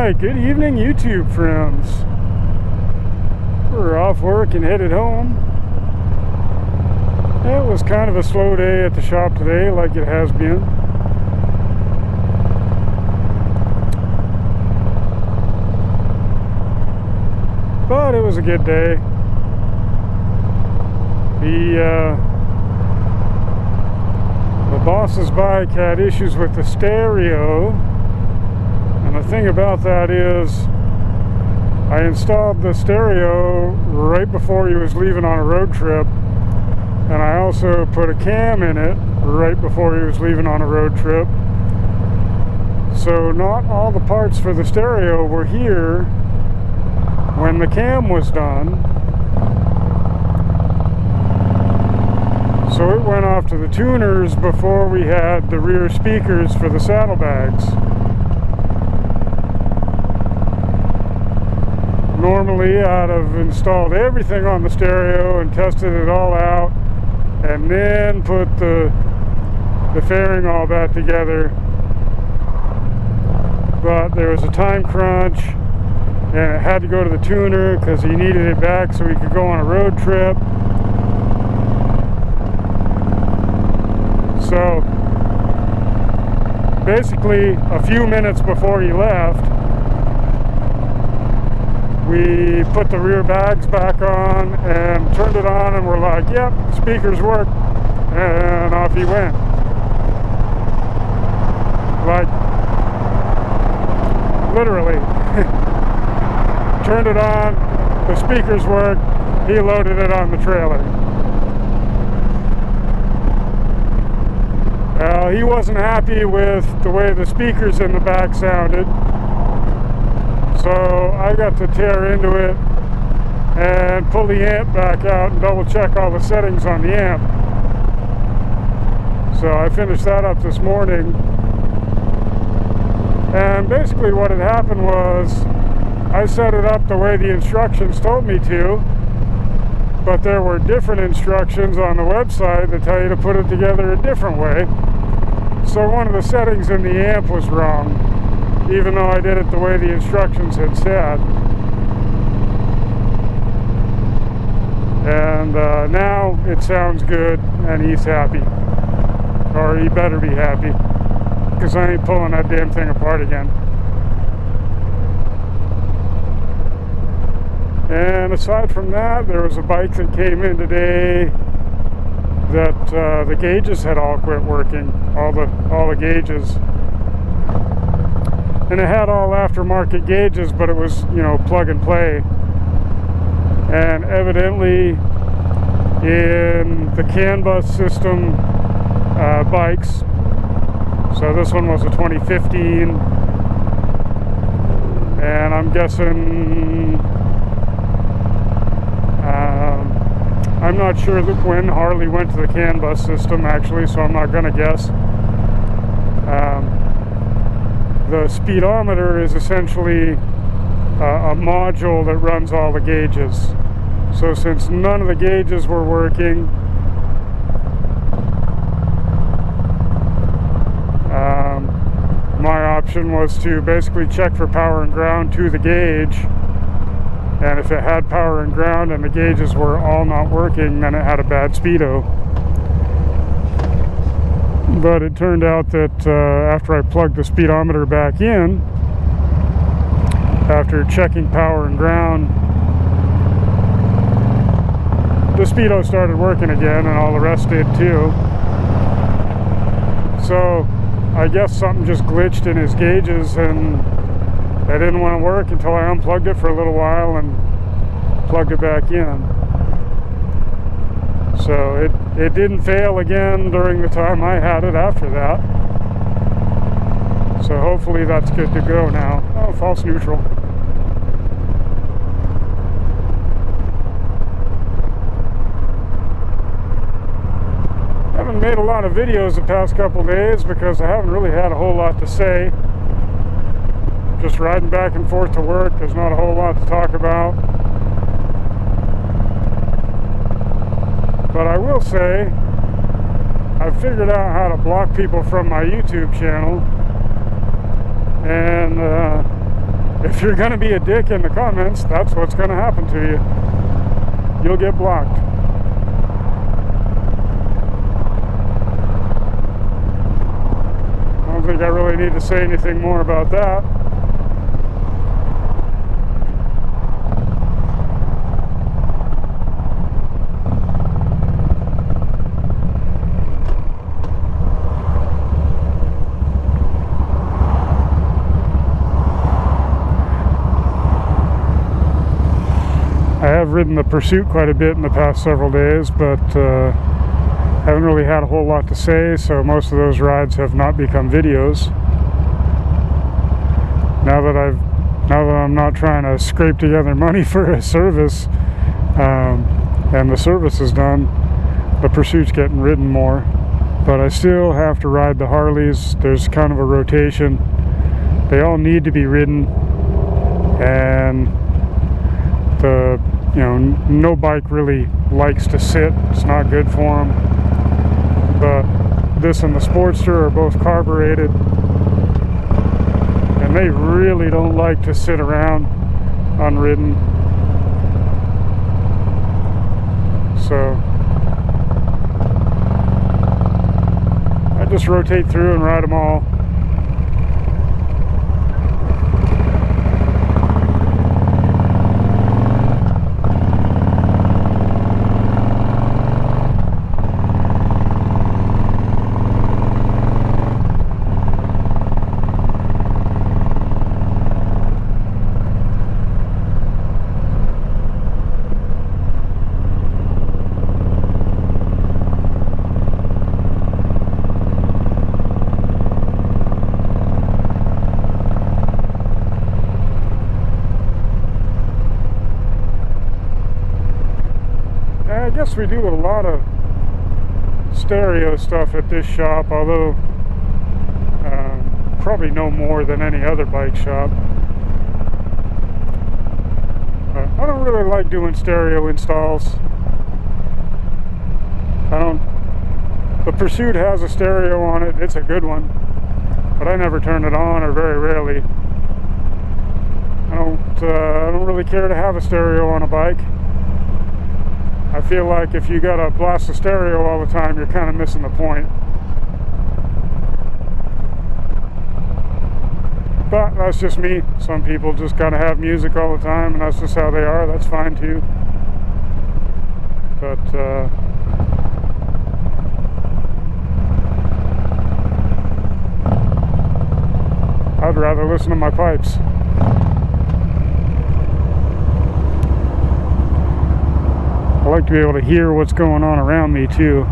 Alright, good evening YouTube friends. We're off work and headed home. It was kind of a slow day at the shop today, like it has been. But it was a good day. The boss's bike had issues with the stereo. And the thing about that is, I installed the stereo right before he was leaving on a road trip. And I also put a cam in it right before he was leaving on a road trip. So not all the parts for the stereo were here when the cam was done. So it went off to the tuners before we had the rear speakers for the saddlebags. Normally I'd have installed everything on the stereo and tested it all out and then put the fairing all back together. But there was a time crunch and it had to go to the tuner because he needed it back so he could go on a road trip. So basically a few minutes before he left, we put the rear bags back on and turned it on, and we're like, yep, speakers work, and off he went. Like, literally. Turned it on, the speakers worked, he loaded it on the trailer. He wasn't happy with the way the speakers in the back sounded. So I got to tear into it and pull the amp back out and double check all the settings on the amp. So I finished that up this morning. And basically what had happened was I set it up the way the instructions told me to, but there were different instructions on the website that tell you to put it together a different way. So one of the settings in the amp was wrong, even though I did it the way the instructions had said. And now it sounds good and he's happy. Or he better be happy, because I ain't pulling that damn thing apart again. And aside from that, there was a bike that came in today that the gauges had all quit working, all the gauges. And it had all aftermarket gauges, but it was, you know, plug and play. And evidently in the CAN bus system bikes, so this one was a 2015, and I'm guessing, I'm not sure when Harley went to the CAN bus system actually, so I'm not going to guess. The speedometer is essentially a module that runs all the gauges. So since none of the gauges were working, my option was to basically check for power and ground to the gauge, and if it had power and ground and the gauges were all not working, then it had a bad speedo. But it turned out that after I plugged the speedometer back in, after checking power and ground, the speedo started working again, and all the rest did too. So I guess something just glitched in his gauges, and they didn't want to work until I unplugged it for a little while and plugged it back in. So it didn't fail again during the time I had it after that. So hopefully that's good to go now. Oh, false neutral. I haven't made a lot of videos the past couple days because I haven't really had a whole lot to say. Just riding back and forth to work, there's not a whole lot to talk about. But I will say, I've figured out how to block people from my YouTube channel, and if you're going to be a dick in the comments, that's what's going to happen to you. You'll get blocked. I don't think I really need to say anything more about that. I have ridden the Pursuit quite a bit in the past several days, but haven't really had a whole lot to say, so most of those rides have not become videos. Now that I'm not trying to scrape together money for a service, and the service is done, the Pursuit's getting ridden more. But I still have to ride the Harleys. There's kind of a rotation. They all need to be ridden, and no bike really likes to sit. It's not good for them. But this and the Sportster are both carbureted, and they really don't like to sit around unridden. So I just rotate through and ride them all. I guess we do a lot of stereo stuff at this shop, although probably no more than any other bike shop. I don't really like doing stereo installs. The Pursuit has a stereo on it. It's a good one, but I never turn it on, or very rarely. I don't really care to have a stereo on a bike. I feel like if you gotta blast the stereo all the time, you're kind of missing the point. But that's just me. Some people just gotta have music all the time, and that's just how they are. That's fine too. But I'd rather listen to my pipes. I like to be able to hear what's going on around me too.